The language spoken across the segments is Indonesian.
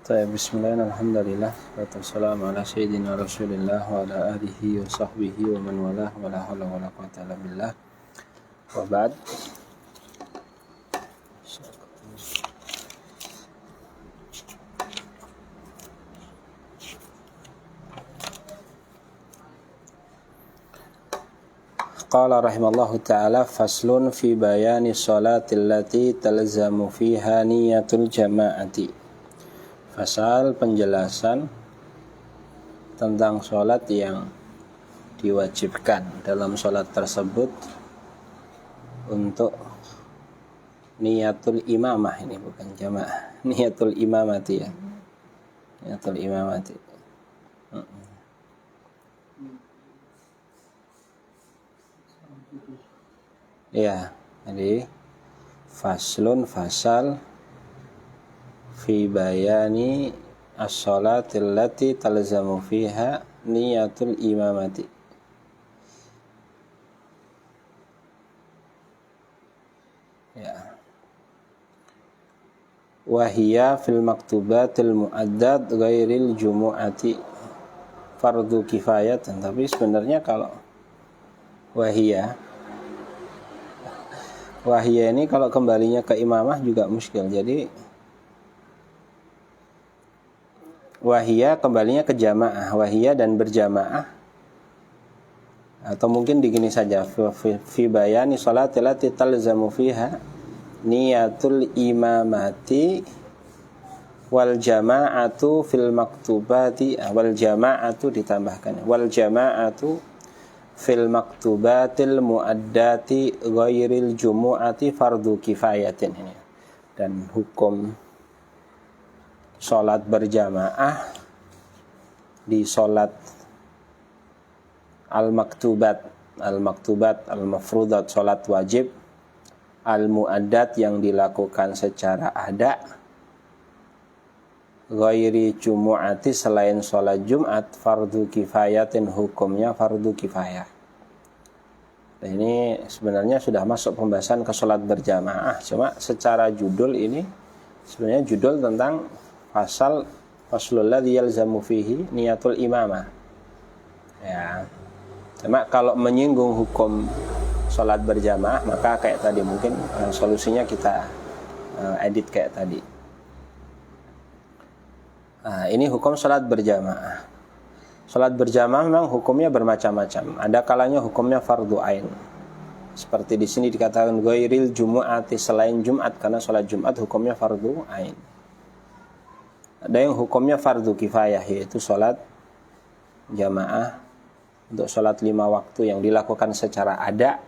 Bismillahirrahmanirrahim. Alhamdulillah. Wassalamu ala sayyidina Rasulillah wa ala alihi wa sahbihi wa man walah wa la haula wa la quwwata illa billah. Wa ba'd. Qala rahimallahu ta'ala faslun fi bayani sholatil lati talzamu fiha niyatul jama'ati. Fasal penjelasan tentang sholat yang diwajibkan dalam sholat tersebut untuk niyatul imamah. Ini bukan jamaah, niyatul imamati ya, niyatul imamati. Ya, jadi faslun fasal fi bayani as-sholatil lati talzamu fiha niyatul imamati. Ya. Wahiyya fil maktubatil mu'addad ghairil jumu'ati fardu kifayat. Tapi sebenarnya kalau wahiyya ini kalau kembalinya ke imamah juga muskil. Jadi wahiyya kembalinya ke jamaah, wahiyya dan berjamaah, atau mungkin digini saja fi bayani sholatil lati talzamu fiha niyatul imamati wal jama'atu fil maktubati. Wal jama'atu ditambahkan, wal jama'atu fil maktubatil muaddati ghairil jumu'ati fardu kifayatin. Ini dan hukum sholat berjamaah di sholat al-maktubat, al-mafrudat, sholat wajib, al-muaddat yang dilakukan secara ada, ghairi jumu'ati selain sholat Jumat, fardu kifayatin hukumnya fardu kifayah. Nah, ini sebenarnya sudah masuk pembahasan ke sholat berjamaah, cuma secara judul ini sebenarnya judul tentang faslul ladzi yalzamu fihi niyatul imamah. Ya. Cuma kalau menyinggung hukum sholat berjamaah maka kayak tadi mungkin solusinya kita edit kayak tadi. Nah, ini hukum sholat berjamaah. Sholat berjamaah memang hukumnya bermacam-macam. Ada kalanya hukumnya fardu ain. Seperti di sini dikatakan ghairil jumu'ati, selain Jumat, karena sholat Jumat hukumnya fardu ain. Ada yang hukumnya fardu kifayah, yaitu sholat jamaah untuk sholat 5 waktu yang dilakukan secara ada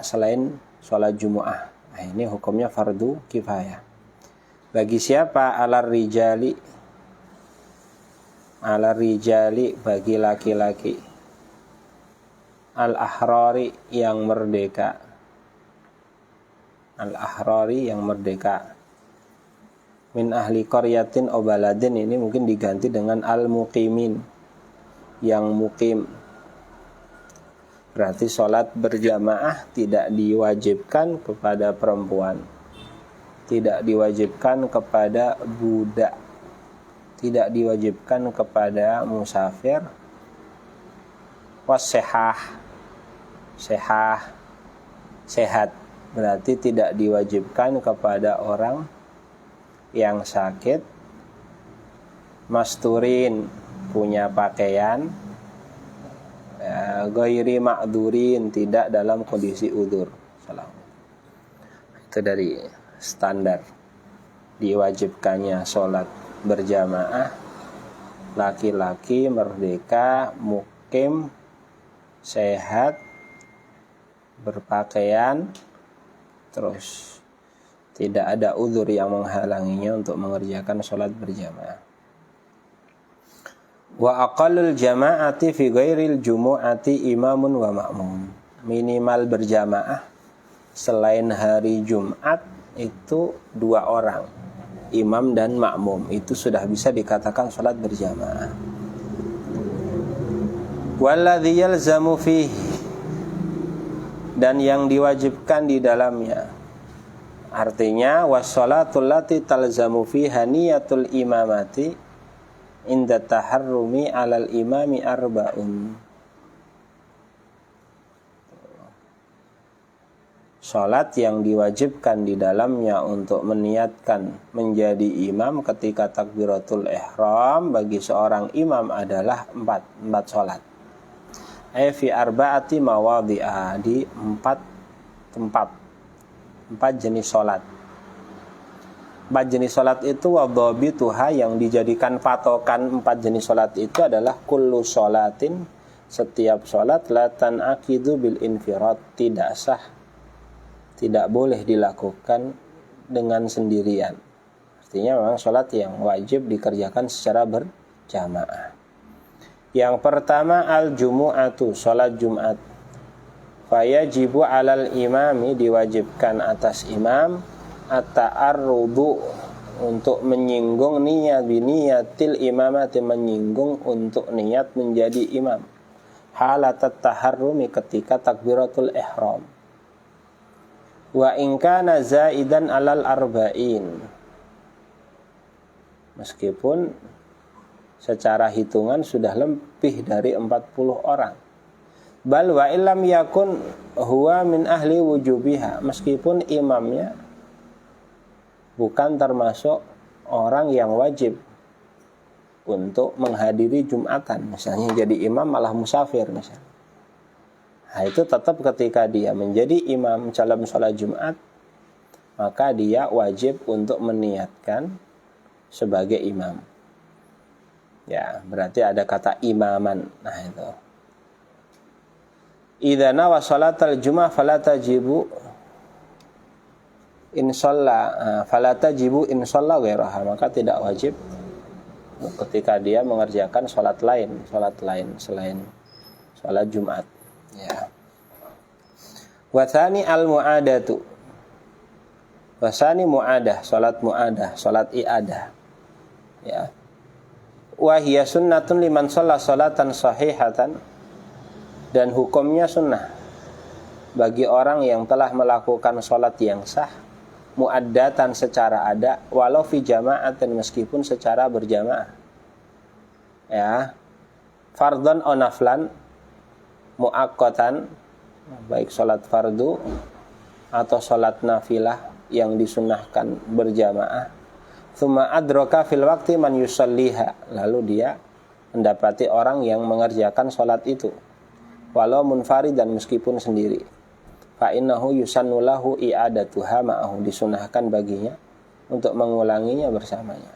selain sholat Jumu'ah. Nah, ini hukumnya fardu kifayah. Bagi siapa? Alar rijali bagi laki-laki, al-ahrari yang merdeka, min ahli qaryatin obaladin. Ini mungkin diganti dengan al-muqimin, yang mukim. Berarti sholat berjamaah tidak diwajibkan kepada perempuan, tidak diwajibkan kepada budak, tidak diwajibkan kepada musafir. Sehat berarti tidak diwajibkan kepada orang yang sakit. Masturin punya pakaian, ghairi ma'durin tidak dalam kondisi udzur. Itu dari standar diwajibkannya sholat berjamaah. Laki-laki merdeka, mukim, sehat, berpakaian, terus tidak ada udzur yang menghalanginya untuk mengerjakan sholat berjamaah. Wa aqallul jama'ati fi ghairil jumu'ati imamun wa ma'mum. Minimal berjamaah selain hari Jumat itu 2 orang, imam dan makmum. Itu sudah bisa dikatakan sholat berjamaah. Walladzi yalzamu fihi, dan yang diwajibkan di dalamnya Artinya wassalatul lati talzamu fiha niyatul imamati inda taharrumi alal imami arba'un. Salat yang diwajibkan di dalamnya untuk meniatkan menjadi imam ketika takbiratul ihram bagi seorang imam adalah empat salat. Fi arba'ati mawadhi'a, di 4 tempat, 4 jenis salat. 4 jenis salat itu wadhabituha, yang dijadikan patokan 4 jenis salat itu adalah kullu sholatin, setiap salat, la tan'aqidu bil infirad, tidak sah, tidak boleh dilakukan dengan sendirian. Artinya memang salat yang wajib dikerjakan secara berjamaah. Yang pertama al-jumu'atu, salat Jumat. Fayajibu alal imami, diwajibkan atas imam, at-ta'arrudu, untuk menyinggung niat biniyatil imamati, menyinggung untuk niat menjadi imam. Halatat taharrumi, ketika takbiratul ihram. Wa in kana zaidan alal arba'in, meskipun secara hitungan sudah lebih dari 40 orang. Bal wa illam yakun huwa min ahli wujubiha, meskipun imamnya bukan termasuk orang yang wajib untuk menghadiri Jumatan, misalnya jadi imam malah musafir misalnya. Nah, itu tetap ketika dia menjadi imam dalam sholat Jumat, maka dia wajib untuk meniatkan sebagai imam. Ya, berarti ada kata imaman. Nah, itu. Idza nawa sholatal Jum'ah fala tajibu in shalla ghairaha, maka tidak wajib ketika dia mengerjakan sholat lain selain sholat Jumat. Ya. Wathani al-mu'adatu, wasani mu'adah, salat mu'adah, salat i'adah. Ya. Wa hiya sunnatun liman shalla salatan sahihatan, dan hukumnya sunnah bagi orang yang telah melakukan salat yang sah, mu'addatan, secara ada, walau fi jama'atin, meskipun secara berjamaah. Ya. Fardhan aw naflan, mu'aqqatan, baik sholat fardu atau sholat nafilah yang disunnahkan berjamaah. Tsumma adraka fil waqti man yusalliha, lalu dia mendapati orang yang mengerjakan sholat itu walau munfaridan, meskipun sendiri. Fa innahu yusannu lahu i'adatuha ma'ahu, disunnahkan baginya untuk mengulanginya bersamanya.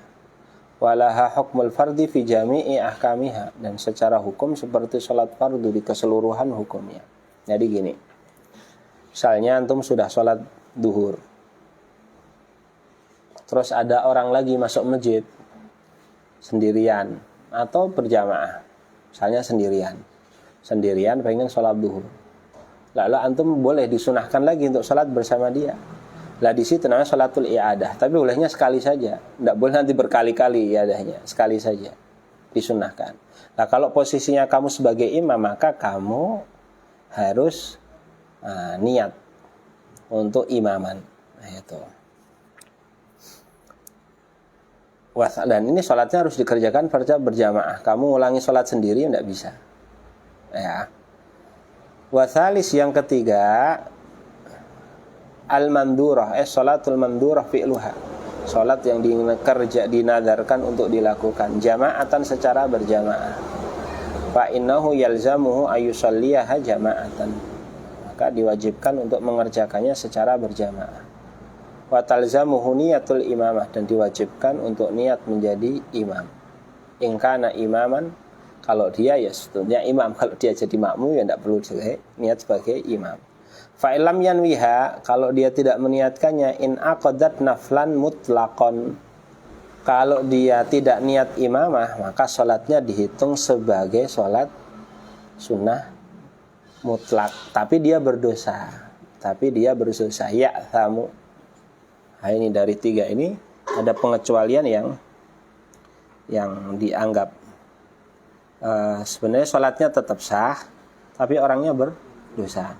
Walaha hukmul fardi fi jami'i ahkamiha, dan secara hukum seperti sholat fardu di keseluruhan hukumnya. Jadi gini, misalnya antum sudah sholat duhur, terus ada orang lagi masuk masjid sendirian atau berjamaah, misalnya sendirian pengen sholat duhur, lalu antum boleh disunahkan lagi untuk sholat bersama dia. Lah di situ namanya sholatul i'adah, tapi bolehnya sekali saja, tidak boleh nanti berkali-kali i'adahnya, sekali saja disunahkan. Nah, kalau posisinya kamu sebagai imam, maka kamu harus niat untuk imaman. Nah, itu. Dan ini sholatnya harus dikerjakan berjamaah. Kamu ulangi sholat sendiri tidak bisa. Ya. Wasalis, yang ketiga, al-mandurah, sholatul mandurah fi'luha, sholat yang dinadarkan untuk dilakukan jama'atan, secara berjamaah. Fa innahu yalzamuhu ayusalliyaha jama'atan, maka diwajibkan untuk mengerjakannya secara berjamaah. Wa talzamuhu niyatul imamah, dan diwajibkan untuk niat menjadi imam. In kana imaman, kalau dia ya sebetulnya imam, kalau dia jadi makmum ya tidak perlu niat sebagai imam. Fa'ilam yanwiha, kalau dia tidak meniatkannya, in aqadat naflan mutlaqan, kalau dia tidak niat imamah, maka sholatnya dihitung sebagai sholat sunnah mutlak, tapi dia berdosa. Ya tamu. Nah, ini dari 3 ini ada pengecualian yang dianggap sebenarnya sholatnya tetap sah, tapi orangnya berdosa.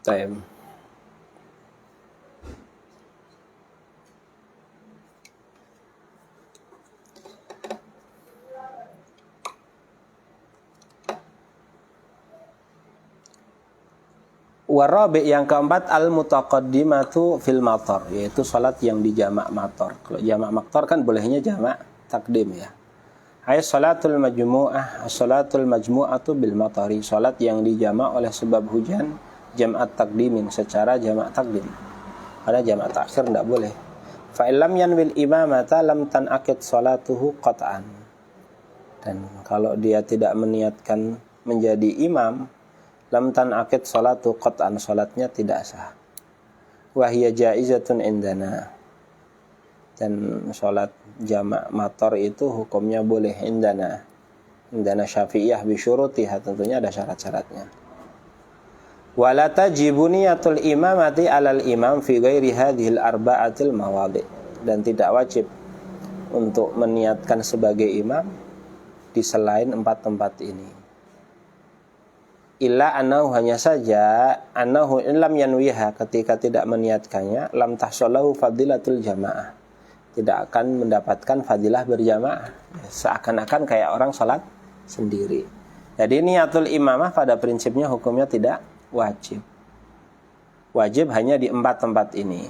Taim. Warabi yang keempat al-mutaqaddimatu fil matar, yaitu salat yang dijamak matar. Kalau jamak matar kan bolehnya jamak takdim ya. Ay salatul majmu'ah, salatul majmu'atu bil matari, salat yang dijamak oleh sebab hujan, jam'at takdimin secara jamak takdim. Ada jamak takhir enggak boleh. Fa illam yanwil imamata lam tanaqid salatuhu qat'an. Dan kalau dia tidak meniatkan menjadi imam, lam tanaqid salatu qat'an, salatnya tidak sah. Wa hiya jaizatun indana. Dan salat jamak matar itu hukumnya boleh indana. Indana Syafi'iyah bi syurutiha, tentunya ada syarat-syaratnya. Wala tajibu niyatul imamati 'alal imam fi ghairi hadhil arba'atil mawadhi, dan tidak wajib untuk meniatkan sebagai imam di selain 4 tempat ini. Illa annahu, hanya saja annahu illam yanwiha, ketika tidak meniatkannya, lam tahsallahu fadilatul jamaah, tidak akan mendapatkan fadilah berjamaah, seakan-akan kayak orang salat sendiri. Jadi niatul imamah pada prinsipnya hukumnya tidak wajib. Wajib hanya di 4 tempat ini.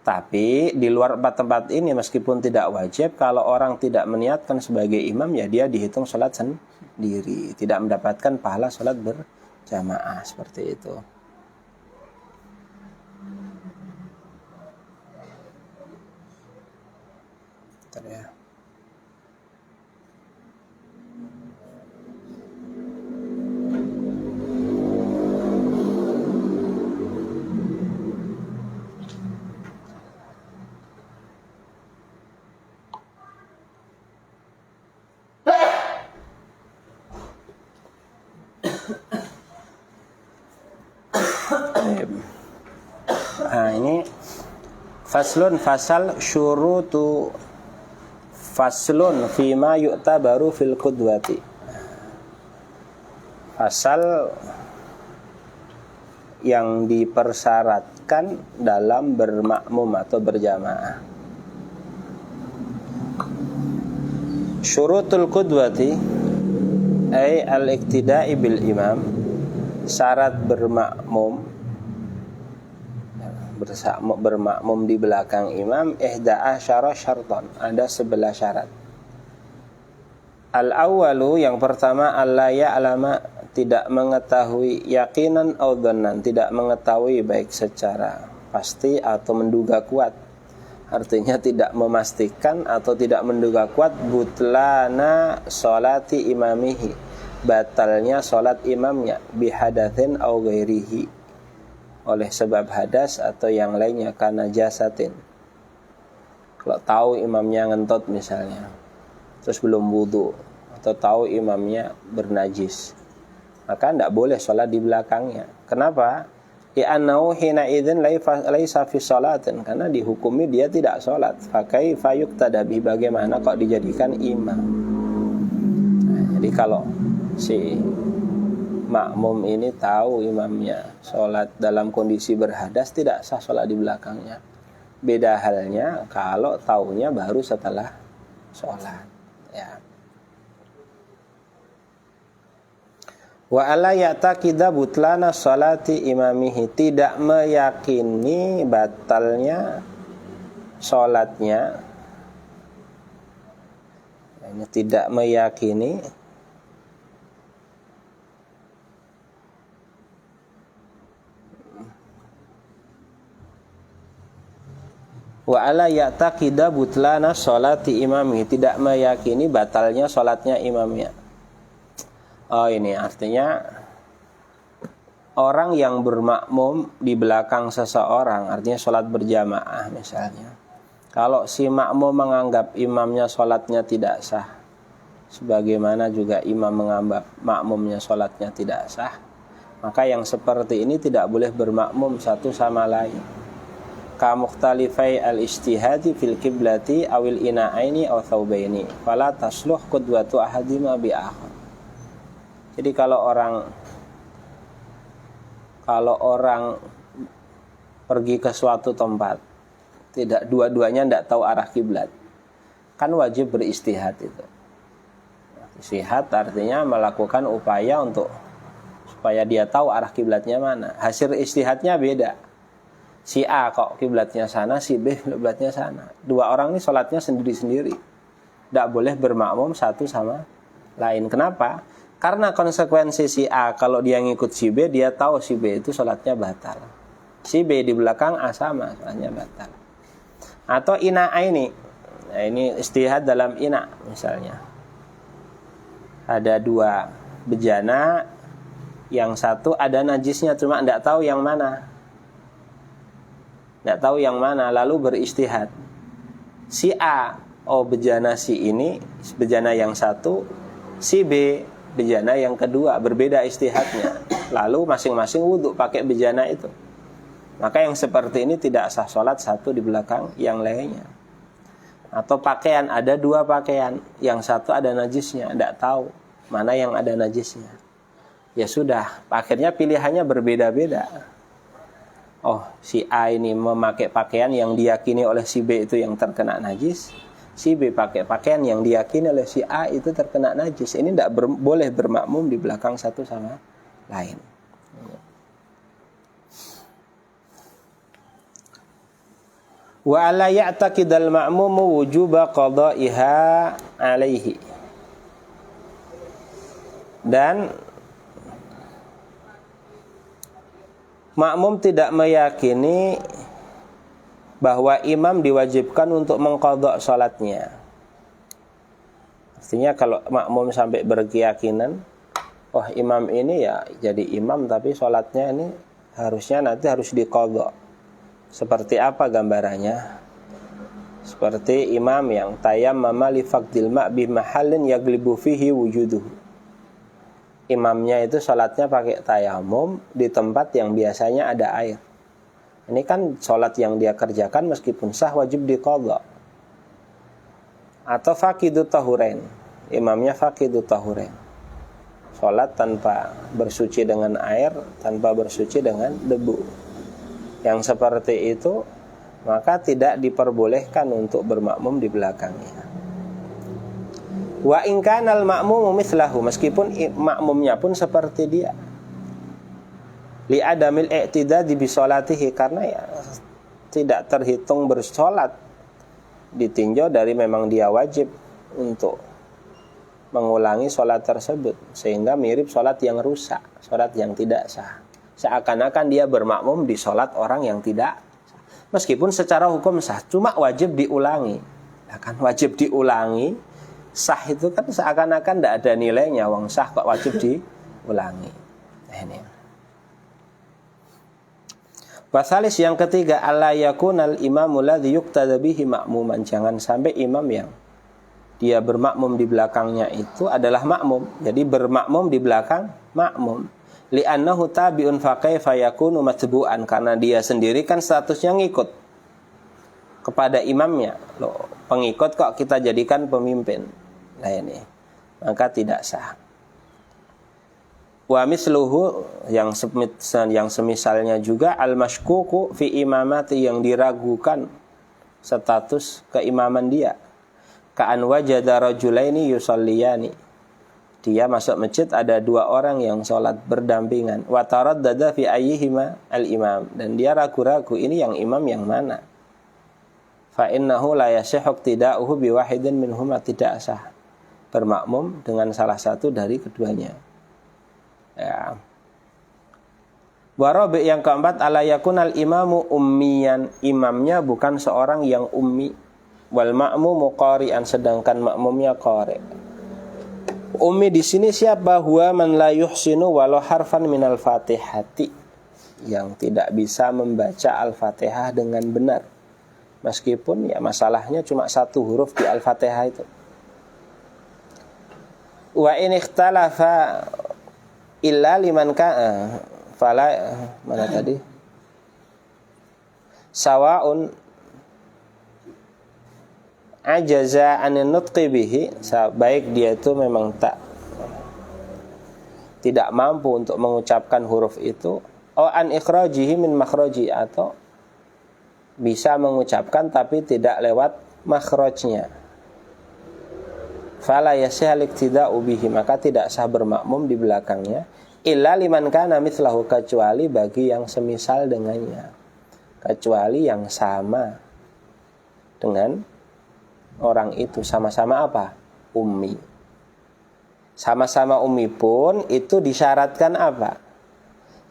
Tapi di luar 4 tempat ini meskipun tidak wajib, kalau orang tidak meniatkan sebagai imam, ya dia dihitung salat sendiri, tidak mendapatkan pahala salat berjamaah, seperti itu. Bentar ya. Nah, ini faslun, fasal syurutu, faslun fima yu'tabaru fil qudwati. Fasal yang dipersyaratkan dalam bermakmum atau berjamaah. Syurutul qudwati ay al-iktida'i bil imam, syarat bermakmum di belakang imam, ihda'a syara syarton, ada 11 syarat. Al-awwalu, yang pertama, alla ya'lama, tidak mengetahui, yaqinan aw dhannan, tidak mengetahui baik secara pasti atau menduga kuat. Artinya tidak memastikan atau tidak menduga kuat butlana sholati imamihi, batalnya sholat imamnya, bihadathin aw ghairihi, oleh sebab hadas atau yang lainnya, karena jasatin. Kalau tahu imamnya ngentot misalnya, terus belum wudu, atau tahu imamnya bernajis, maka tidak boleh sholat di belakangnya. Kenapa? Li'annahu hina idzin laisa fi sholatin, karena dihukumi dia tidak sholat. Fakai fayuk tadabi, bagaimana kok dijadikan imam. Nah, jadi kalau si makmum ini tahu imamnya sholat dalam kondisi berhadas, tidak sah sholat di belakangnya. Beda halnya kalau tahunya baru setelah sholat ya. Wa ala ya'taqida butlana sholati imamihi, tidak meyakini batalnya sholatnya, tidak meyakini wa ala ya'taqida butlana sholati imami, tidak meyakini batalnya sholatnya imamnya. Oh, ini artinya orang yang bermakmum di belakang seseorang, artinya sholat berjamaah misalnya. Kalau si makmum menganggap imamnya sholatnya tidak sah, sebagaimana juga imam menganggap makmumnya sholatnya tidak sah, maka yang seperti ini tidak boleh bermakmum satu sama lain. Ka mukhtalifai al-ijtihadi fil qiblati awil ina'aini aw thawbaini fala tasluh qudwatu ahadima bi akhar. Jadi kalau kalau orang pergi ke suatu tempat, tidak dua-duanya tidak tahu arah kiblat, kan wajib beristihad itu. Istihad artinya melakukan upaya untuk supaya dia tahu arah kiblatnya mana. Hasil istihadnya beda. Si A kok kiblatnya sana, si B kiblatnya sana. Dua orang ini sholatnya sendiri-sendiri. Tidak boleh bermakmum satu sama lain. Kenapa? Karena konsekuensi si A kalau dia ngikut si B, dia tahu si B itu sholatnya batal. Si B di belakang A sama, sholatnya batal. Atau ina ini. Nah, ini istihad dalam ina misalnya. Ada dua bejana, yang satu ada najisnya cuma tidak tahu yang mana. Tidak tahu yang mana, lalu beristihad. Si A, oh bejana si ini, bejana yang satu, si B, bejana yang kedua, berbeda istihadnya. Lalu masing-masing wudhu pakai bejana itu. Maka yang seperti ini tidak sah sholat satu di belakang yang lainnya. Atau pakaian, ada dua pakaian, yang satu ada najisnya, tidak tahu mana yang ada najisnya. Ya sudah, akhirnya pilihannya berbeda-beda. Oh, si A ini memakai pakaian yang diyakini oleh si B itu yang terkena najis. Si B pakai pakaian yang diyakini oleh si A itu terkena najis. Ini tidak boleh bermakmum di belakang satu sama lain. Wa ala ya'taqidal ma'mumu wujuba qada'iha alaihi. Dan makmum tidak meyakini bahwa imam diwajibkan untuk mengqadha salatnya. Artinya kalau makmum sampai berkeyakinan, oh imam ini ya jadi imam tapi salatnya ini harusnya nanti harus diqadha. Seperti apa gambarannya? Seperti imam yang tayammama li faqdil ma' bi mahallin yaglibu fihi wujuduhu. Imamnya itu sholatnya pakai tayamum di tempat yang biasanya ada air. Ini kan sholat yang dia kerjakan meskipun sah wajib diqadha. Atau faqidu tahurain. Imamnya faqidu tahurain. Sholat tanpa bersuci dengan air, tanpa bersuci dengan debu. Yang seperti itu maka tidak diperbolehkan untuk bermakmum di belakangnya. Wa in kanal ma'mumu mithlahu, meskipun makmumnya pun seperti dia. Li adamil i'tidadi bi sholatihi, karena ya tidak terhitung bersolat ditinjau dari memang dia wajib untuk mengulangi sholat tersebut, sehingga mirip sholat yang rusak, sholat yang tidak sah. Seakan-akan dia bermakmum di sholat orang yang tidak sah. Meskipun secara hukum sah, cuma wajib diulangi. Ya kan, wajib diulangi. Sah itu kan seakan-akan tidak ada nilainya, wong sah kok wajib diulangi. Ini. Pasalis yang ketiga, alla yakunal imamu ladzi yuqtada bihi ma'muman. Jangan sampai imam yang dia bermakmum di belakangnya itu adalah makmum. Jadi bermakmum di belakang makmum. Li'annahu tabi'un fa kaifa yakunu matbu'an, karena dia sendiri kan statusnya ngikut kepada imamnya. Loh, pengikut kok kita jadikan pemimpin. Nah ini, maka tidak sah. Wa misluhu, yang semisalnya juga al-mashkuku fi imamati, yang diragukan status keimaman dia. Ka'an wajada rajulaini yusalliyani. Dia masuk masjid ada dua orang yang sholat berdampingan. Wa taraddada fi ayyihima al-imam, dan dia ragu-ragu ini yang imam yang mana. Fa innahu la yasihhu iqtida'uhu bi wahidin minhuma, tidak sah bermakmum dengan salah satu dari keduanya. Ya. Warabi yang keempat, ala yakunal imamu ummiyan, imamnya bukan seorang yang ummi. Wal ma'mumu qari'an, sedangkan makmumnya qari'. Ummi di sini siapa? Huwa man la yuhsinu walau harfan minal fatihati, yang tidak bisa membaca al-fatihah dengan benar, meskipun ya masalahnya cuma satu huruf di al-fatihah itu. Wa in ikhtalafa illa liman fala, mana tadi? Sawa'un ajaza anin nutqi bihi, baik dia itu memang tidak mampu untuk mengucapkan huruf itu, an ikhrajihi min makhraji, atau bisa mengucapkan tapi tidak lewat makhrajnya. Fala yasihal iktida'u bihi, maka tidak sah bermakmum di belakangnya. Illa liman kana mithlahu, kecuali bagi yang semisal dengannya, kecuali yang sama dengan orang itu. Sama-sama apa? Ummi. Sama-sama ummi pun itu disyaratkan apa?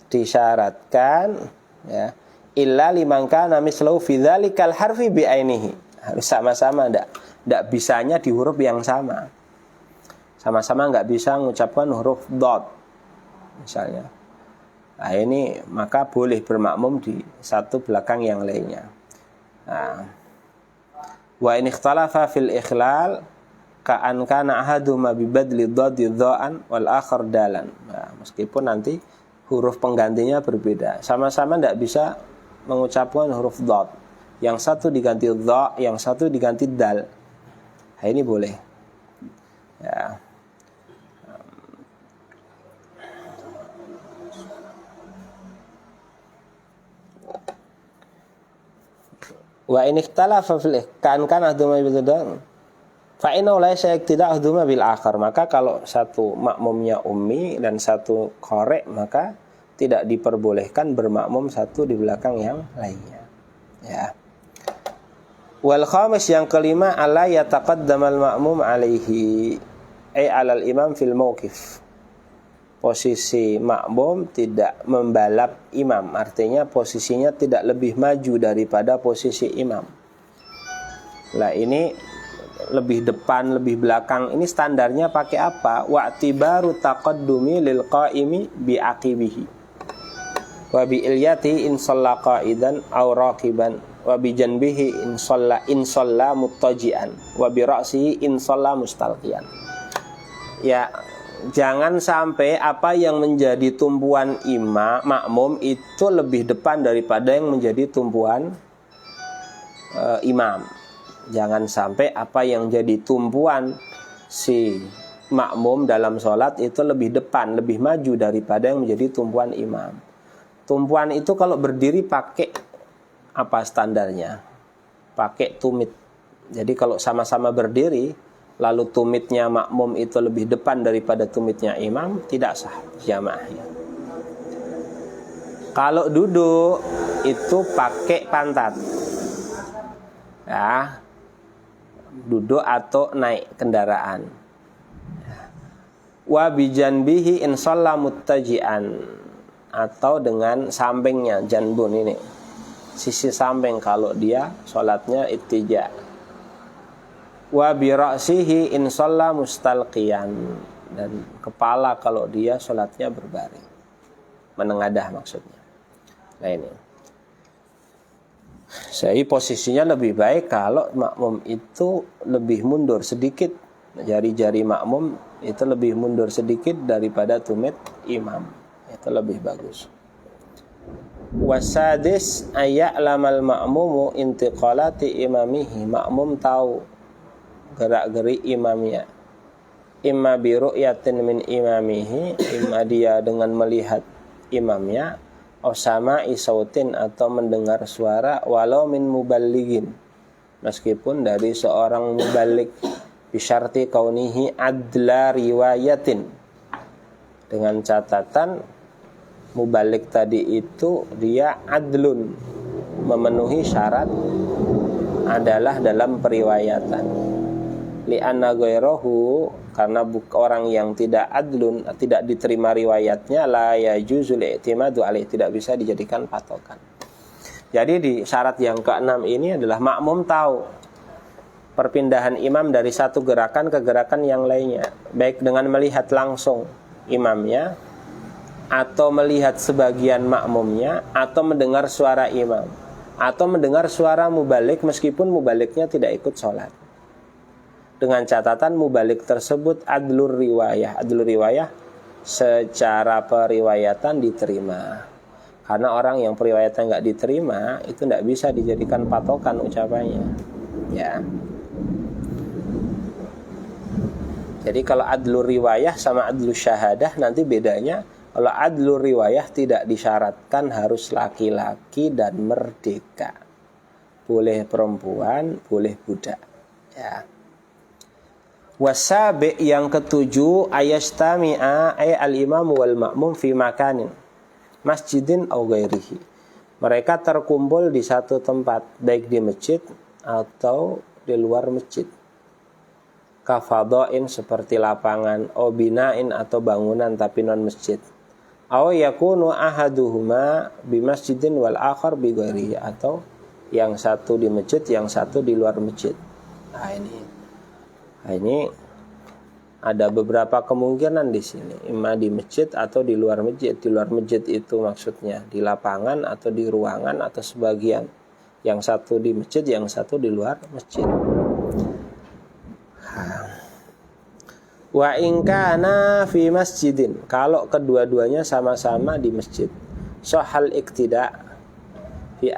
Disyaratkan ya, illa liman kana mislahu fi dzalikal harfi bi ainihi. Harus sama-sama, ndak bisanya di huruf yang sama. Sama-sama enggak bisa mengucapkan huruf dot misalnya. Nah, ini maka boleh bermakmum di satu belakang yang lainnya. Nah, wa in ikhtalafa fil ikhlal ka'an kana ahaduhuma bi badli dhaddi dha'an wal akhar dalan. Nah, meskipun nanti huruf penggantinya berbeda, sama-sama tidak bisa mengucapkan huruf dhad. Yang satu diganti dha, yang satu diganti dal. Nah, ini boleh. Ya. Wa in ikhtalafa fil kan ahduma bil dhad fa inna la yashtida ahduma bil akhar, maka kalau satu makmumnya ummi dan satu qari, maka tidak diperbolehkan bermakmum satu di belakang yang lainnya. Ya. Wal khamis, yang kelima, alla yataqaddamal ma'mum alaihi ay alal imam fil mauqif. Posisi makmum tidak membalap imam, artinya posisinya tidak lebih maju daripada posisi imam. Lah ini lebih depan, lebih belakang, ini standarnya pakai apa? Wa'tibaru taqaddumi lil qa'imi bi aqibihi wa bi ilyati in shalla qa'idan aw raqiban wa bi janbihi in shalla muttaji'an wa bi ra'sihi in shalla mustalqiyan. Ya, jangan sampai apa yang menjadi tumpuan makmum itu lebih depan daripada yang menjadi tumpuan imam. Jangan sampai apa yang jadi tumpuan si makmum dalam sholat itu lebih depan, lebih maju daripada yang menjadi tumpuan imam. Tumpuan itu kalau berdiri pakai apa standarnya? Pakai tumit. Jadi kalau sama-sama berdiri, lalu tumitnya makmum itu lebih depan daripada tumitnya imam, tidak sah jamaahnya. Kalau duduk itu pakai pantat. Ya. Duduk atau naik kendaraan. Wa bijanbihi in shalla muttaji'an, atau dengan sampingnya, janbun ini sisi samping kalau dia sholatnya ittija. Wa bi ra'sihi in shalla mustalqiyan, dan kepala kalau dia sholatnya berbaring, menengadah maksudnya. Nah ini, jadi posisinya lebih baik kalau makmum itu lebih mundur sedikit, jari-jari makmum itu lebih mundur sedikit daripada tumit imam, itu lebih bagus. Wasadis ayya'lamal ma'mumu intiqalati imamihi, makmum tahu gerak-geri imamnya, imma bi ru'yatin min imamihi, imma dia dengan melihat imamnya, aw sama'i sautin, atau mendengar suara, walau min muballighin, meskipun dari seorang muballigh, bisyarti kaunihi adla riwayatin, dengan catatan muballigh tadi itu dia adlun, memenuhi syarat adalah dalam periwayatan. Li'anna ghairahu, karena orang yang tidak adlun, tidak diterima riwayatnya, la yajuzul i'timadu alaih, tidak bisa dijadikan patokan. Jadi di syarat yang keenam ini adalah makmum tahu perpindahan imam dari satu gerakan ke gerakan yang lainnya, baik dengan melihat langsung imamnya, atau melihat sebagian makmumnya, atau mendengar suara imam, atau mendengar suara mubaligh meskipun mubalighnya tidak ikut sholat, dengan catatan mubaligh tersebut adlur riwayah. Adlur riwayah secara periwayatan diterima, karena orang yang periwayatan nggak diterima itu tidak bisa dijadikan patokan ucapannya. Ya. Jadi kalau adlur riwayah sama adlur syahadah nanti bedanya Kalau adlu riwayah tidak disyaratkan harus laki-laki dan merdeka. Boleh perempuan, boleh budak. Ya. Wasabi yang ketujuh ayastami'a ay al-imam wal ma'mum fi makanin masjidin aw ghairihi. Mereka terkumpul di satu tempat, baik di masjid atau di luar masjid. Kafadhain seperti lapangan, aw bina'in atau bangunan tapi non masjid. Aw yakunu ahaduhuma bi masjidin wal akhar bi ghairihi, atau yang satu di masjid, yang satu di luar masjid. Nah ini ada beberapa kemungkinan di sini, imma di masjid atau di luar masjid. Di luar masjid itu maksudnya di lapangan atau di ruangan atau sebagian. Yang satu di masjid, yang satu di luar masjid. Wa in kana fi masjidin, kalau kedua-duanya sama-sama di masjid, sahal iktida fi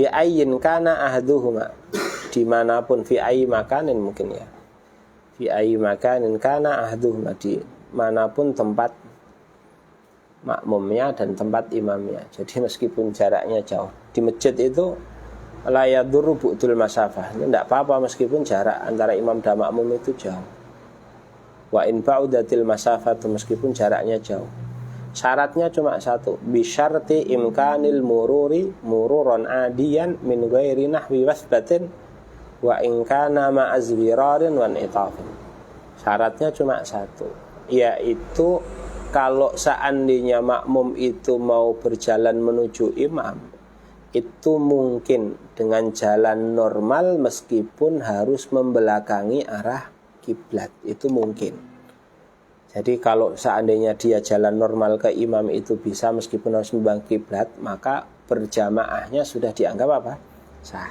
ayyin kana ahduhuma, dimanapun, fi ayyi makanin mungkin ya, fi ayyi makanin kana ahduhuma, di manapun tempat makmumnya dan tempat imamnya. Jadi meskipun jaraknya jauh, di masjid itu la yadurru bu'dul masafah, tidak apa-apa meskipun jarak antara imam dan makmum itu jauh. Wa in ba'udatil masafatu, meskipun jaraknya jauh. Syaratnya cuma satu, bisyarti imkanil mururi mururon adiyan min ghairi nahwi wasbatin wa in kana ma'azwirarin wan itafin. Syaratnya cuma satu, yaitu kalau seandainya makmum itu mau berjalan menuju imam, itu mungkin dengan jalan normal meskipun harus membelakangi arah kiblat, itu mungkin. Jadi kalau seandainya dia jalan normal ke imam itu bisa meskipun harus membelakangi kiblat, maka berjamaahnya sudah dianggap apa? Sah.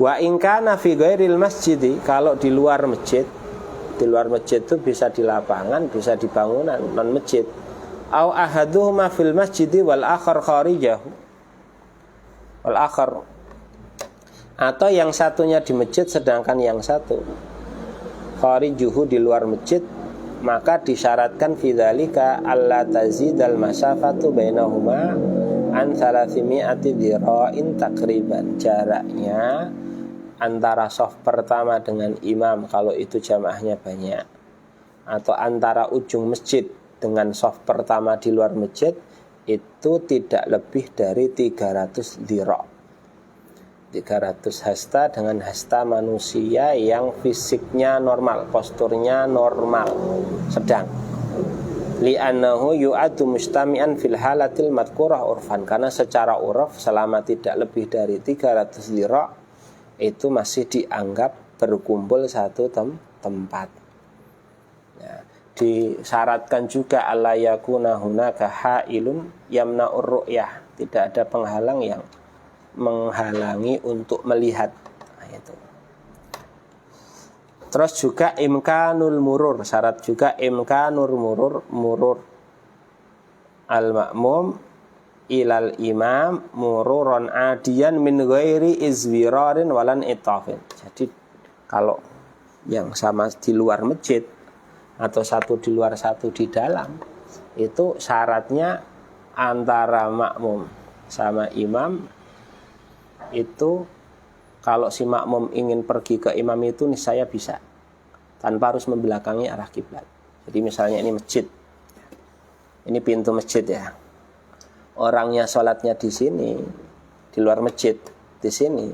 Wa in kana fi ghairil masjidi, kalau di luar masjid, di luar masjid itu bisa di lapangan, bisa di bangunan non masjid. Au ahaduhuma fil masjidi wal akhar kharijahu, wal akhar, atau yang satunya di masjid sedangkan yang satu kharijuhu, di luar masjid, maka disyaratkan fidzalika alla tazidal masafatu bainahuma an 300 dhira'in takriban. Jaraknya antara shaf pertama dengan imam kalau itu jamaahnya banyak, atau antara ujung masjid dengan shaf pertama di luar masjid itu tidak lebih dari 300 dhira'. 300 hasta dengan hasta manusia yang fisiknya normal, posturnya normal, sedang. Li'annahu yu'addu mustami'an fil halatil madkurah urfan, karena secara uruf selama tidak lebih dari 300 dhira' itu masih dianggap berkumpul satu tempat. Ya, disyaratkan juga alla yakuna hunaka hailun yamna'ur ru'yah, tidak ada penghalang yang menghalangi untuk melihat. Nah, itu. Terus juga imkanul murur, syarat juga imkanul murur al-ma'mum ilal imam mururon adiyan min ghairi izwirarin walan itafin. Jadi kalau yang sama di luar masjid atau satu di luar satu di dalam, itu syaratnya antara makmum sama imam itu, kalau si makmum ingin pergi ke imam itu niscaya bisa tanpa harus membelakangi arah kiblat. Jadi misalnya ini masjid, ini pintu masjid ya, orangnya sholatnya di sini, di luar masjid di sini,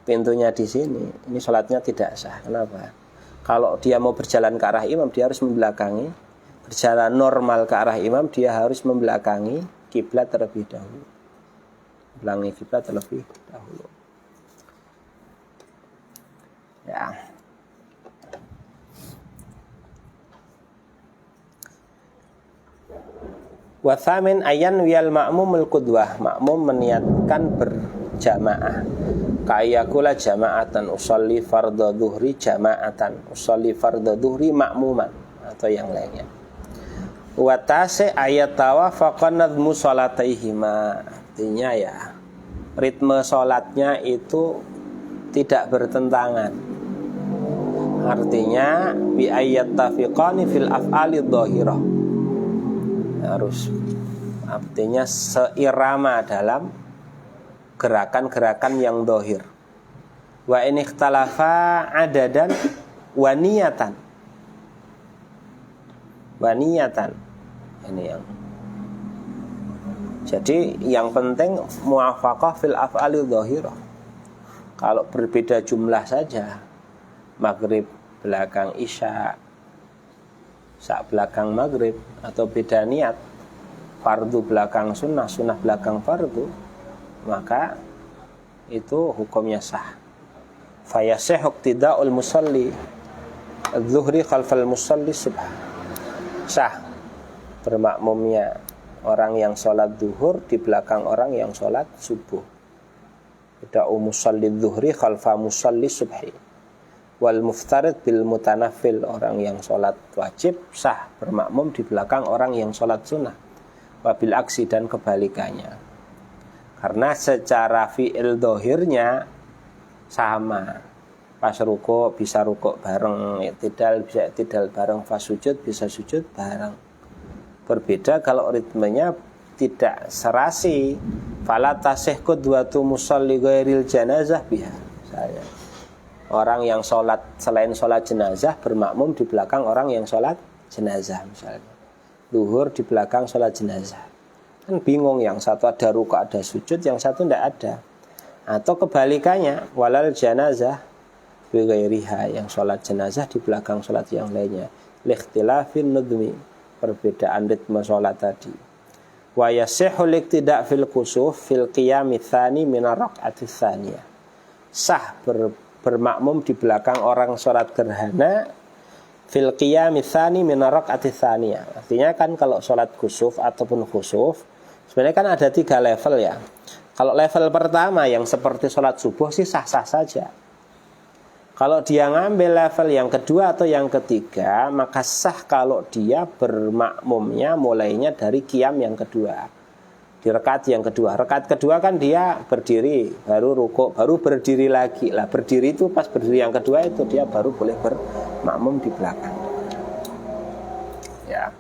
pintunya di sini, ini sholatnya tidak sah. Kenapa? Kalau dia mau berjalan ke arah imam, dia harus membelakangi. Berjalan normal ke arah imam, dia harus membelakangi kiblat terlebih dahulu. Belakang kiblat terlebih dahulu. Ya. Wa thamin ayan wiyal ma'mumul qudwah, makmum meniatkan berjamaah. Kayakula jama'atan usolli fardhu dhuhri jama'atan, usolli fardhu dhuhri makmuman, atau yang lainnya. Wa tase ayat tawafaqan nadhmu salataihima, artinya ya ritme sholatnya itu tidak bertentangan artinya bi ayyattafiqani fil af'ali dhahirah, harus artinya seirama dalam gerakan-gerakan yang dhahir. Wa in ikhtalafa adadan wa niyatan. Ini yang jadi yang penting muwafaqah fil af'ali dhahirah. Kalau berbeda jumlah saja, maghrib belakang isya, sak belakang maghrib, atau beda niat, fardu belakang sunnah, sunnah belakang fardu, maka itu hukumnya sah. Fayasih iqtida'ul musalli adz-zuhri khalfal musalli subh. Sah bermakmumnya orang yang sholat zuhur di belakang orang yang sholat subuh. Ida'u musalli zuhri khalfa musalli subhi. Wal muftarid bil mutanafil, orang yang sholat wajib sah bermakmum di belakang orang yang sholat sunnah. Wabil aksi, dan kebalikannya. Karena secara fi'il dohirnya sama. Pas ruko bisa ruko bareng, iktidal bisa iktidal bareng, pas sujud bisa sujud bareng. Berbeda kalau ritmenya tidak serasi. Fala tasih qudwatu musalli ghairil janazah biha. Orang yang sholat selain sholat jenazah bermakmum di belakang orang yang sholat jenazah, misalnya zuhur di belakang sholat jenazah, kan bingung, yang satu ada ruku ada sujud, yang satu tidak ada. Atau kebalikannya, walal janazah bi ghairiha, yang sholat jenazah di belakang sholat yang lainnya, likhtilafin nudmi, perbedaan ritme sholat tadi. Wa yasihul iqtida' fil khusuf fil qiyami tsani min ar-rak'ati tsaniyah. Sah bermakmum di belakang orang sholat gerhana fil qiyami tsani min ar-rak'ati tsaniyah. Artinya kan kalau sholat khusuf ataupun khusuf sebenarnya kan ada 3 level ya. Kalau level pertama yang seperti sholat subuh sih sah-sah saja. Kalau dia ngambil level yang kedua atau yang ketiga, maka sah kalau dia bermakmumnya mulainya dari qiyam yang kedua, di rakaat yang kedua. Rakaat kedua kan dia berdiri, baru rukuk, baru berdiri lagi. Lah berdiri itu pas berdiri yang kedua itu dia baru boleh bermakmum di belakang. Ya.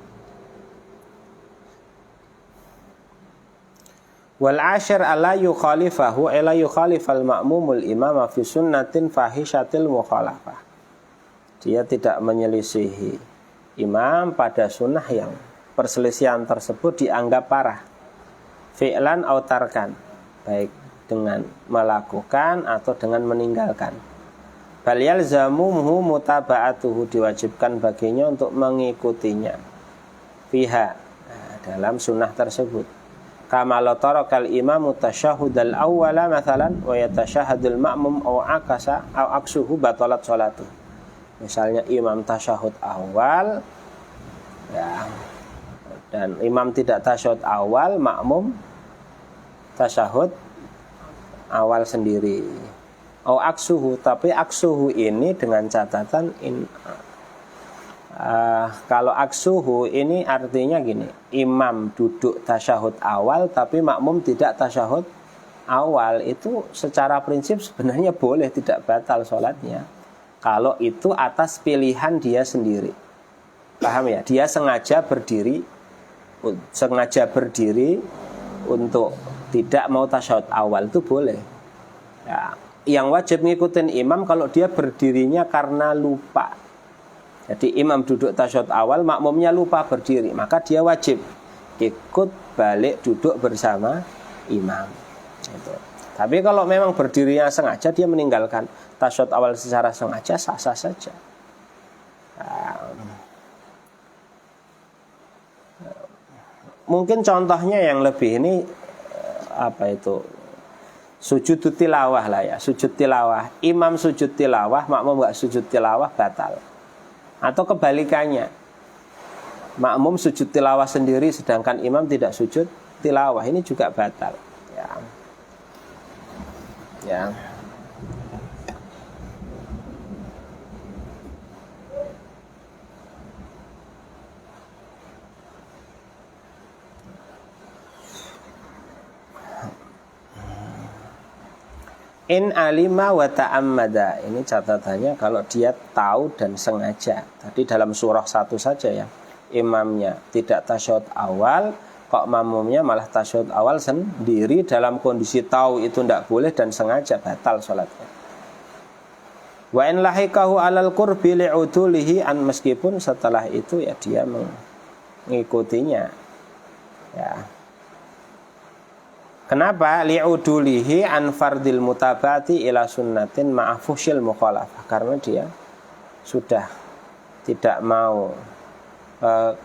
Wal ashir ala yukhalifahu ila yukhalifal ma'mumul imama fi sunnatin fahishatil mukhalafah. Dia tidak menyelisihi imam pada sunnah yang perselisihan tersebut dianggap parah. Fi'lan aw tarkan, baik dengan melakukan atau dengan meninggalkan. Bal yalzamuhu mutaba'atuhu, diwajibkan baginya untuk mengikutinya fiha, dalam sunnah tersebut. Kama la tarakal imamu tasyahhudal awwala mathalan wa yatashahhadul ma'mum aw akasa aw aksuhu batalat sholatuh. Misalnya imam tasyahud awal ya, dan imam tidak tasyahud awal, makmum tasyahud awal sendiri. Aw aksuhu, tapi aksuhu ini dengan catatan kalau aksuhu ini artinya gini, imam duduk tasyahud awal tapi makmum tidak tasyahud awal, itu secara prinsip sebenarnya boleh, tidak batal sholatnya kalau itu atas pilihan dia sendiri. Paham ya? Dia sengaja berdiri untuk tidak mau tasyahud awal, itu boleh ya. Yang wajib ngikutin imam kalau dia berdirinya karena lupa. Jadi imam duduk tasyahud awal, makmumnya lupa berdiri, maka dia wajib ikut balik duduk bersama imam. Gitu. Tapi kalau memang berdirinya sengaja, dia meninggalkan tasyahud awal secara sengaja, sah-sah saja. Mungkin contohnya yang lebih ini sujud tilawah lah ya, sujud tilawah. Imam sujud tilawah, makmum enggak sujud tilawah, batal. Atau kebalikannya, makmum sujud tilawah sendiri sedangkan imam tidak sujud tilawah, ini juga batal ya. In alima wa ta'ammada. Ini catatannya kalau dia tahu dan sengaja. Tadi dalam surah 1 saja ya. Imamnya tidak tasyahud awal, kok makmumnya malah tasyahud awal sendiri dalam kondisi tahu itu tidak boleh dan sengaja, batal sholatnya. Wa in lahikahu alal qurbi li'udulihi an, meskipun setelah itu ya dia mengikutinya. Ya. Kenapa? Li'udulihi an fardil mutabati ila sunnatin ma'afushil mukhalafah. Karena dia sudah tidak mau.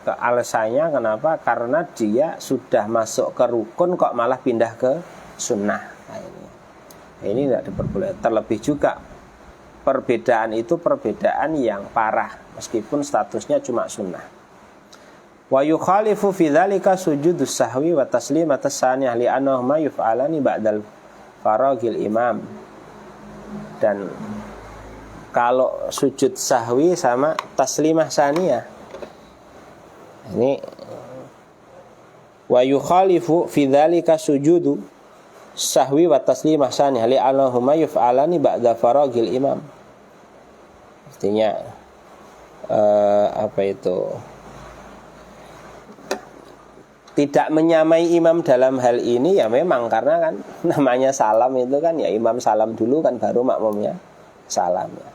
Alasannya kenapa? Karena dia sudah masuk ke rukun kok malah pindah ke sunnah. Nah, ini tidak diperbolehkan. Terlebih juga perbedaan itu perbedaan yang parah meskipun statusnya cuma sunnah. Wa yukhalifu fi dzalika sujudus sahwi wa taslimatus saniyah li annahu ma yuf'alani ba'dal faragil imam. Dan kalau sujud sahwi sama taslimah saniyah ini wa yukhalifu fi dzalika sujudu sahwi wa taslimah saniyah li annahu ma yuf'alani ba'da faragil imam. Artinya tidak menyamai imam dalam hal ini ya memang karena kan namanya salam itu kan ya imam salam dulu kan baru makmumnya salam ya.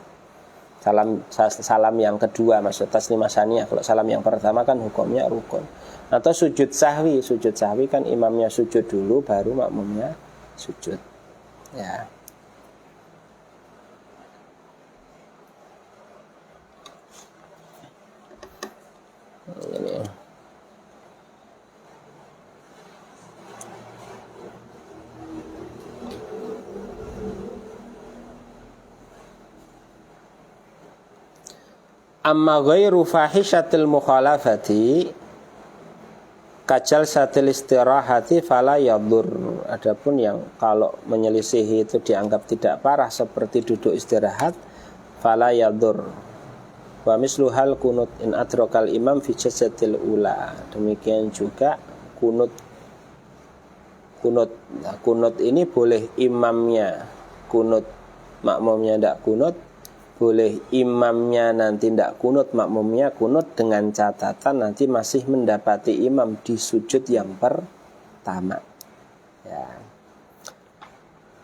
Salam yang kedua maksud taslimah saniyah. Kalau salam yang pertama kan hukumnya rukun. Atau sujud sahwi kan imamnya sujud dulu baru makmumnya sujud. Ya. Ini. Amma ghairu fahishatil mukhalafati kajal satil istirahati fala yadur. Adapun yang kalau menyelisihi itu dianggap tidak parah seperti duduk istirahat, fala yadur. Wa mislu hal kunut in adrakal imam fi jasadil ula. Demikian juga kunut. Nah, kunut ini boleh imamnya kunut, makmumnya tidak kunut. Boleh imamnya nanti tidak kunut, makmumnya kunut, dengan catatan nanti masih mendapati imam di sujud yang pertama. Ya.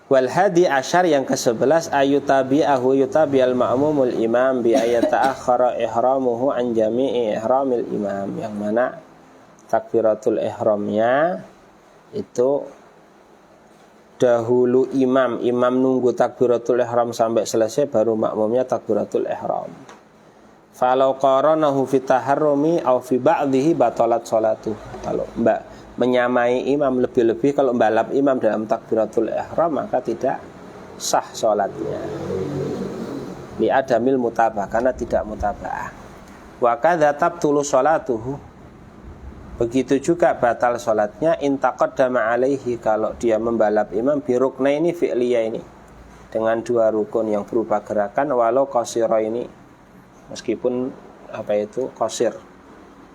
Wal hadi asyar yang ke-11 ayutabi'ahu yutabi'al ma'mumul imam bi ayata'akhara ihramuhu an jami'i ihramil imam. Yang mana takbiratul ihramnya itu dahulu imam nunggu takbiratul ihram sampai selesai baru makmumnya takbiratul ihram. Falau qaranahu fi taharrumi aw fi ba'dhihi batalat sholatuh. Kalau menyamai imam lebih-lebih kalau balap imam dalam takbiratul ihram maka tidak sah sholatnya. Li adamil mutabah, karena tidak mutabah. Wa kadza tabtulu sholatuhu. Begitu juga batal sholatnya intaqaddama alaihi kalau dia membalap imam birukna ini fi'liyah ini dengan dua rukun yang berupa gerakan walau qasira ini meskipun qasir.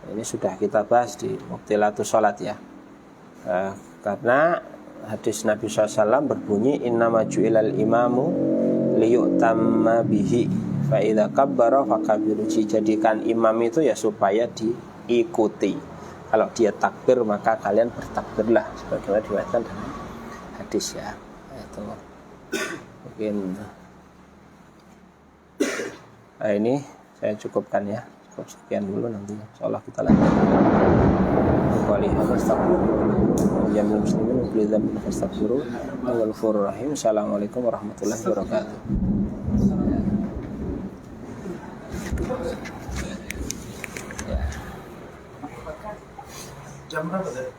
Ini sudah kita bahas di mubtilatus sholat ya. Karena hadis Nabi SAW berbunyi innama ju'ilal imamu liyu'tamma bihi fa idza kabbara fakabbiru. Jadikan imam itu ya supaya diikuti. Kalau dia takbir maka kalian bertakbirlah sebagaimana diriwayatkan dalam hadis ya. Itu mungkin ini saya cukupkan ya. Cukup sekian dulu, nanti insyaallah kita lanjut. Assalamualaikum warahmatullahi wabarakatuh. Jam berapa tadi?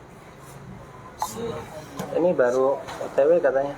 Ini baru OTW katanya.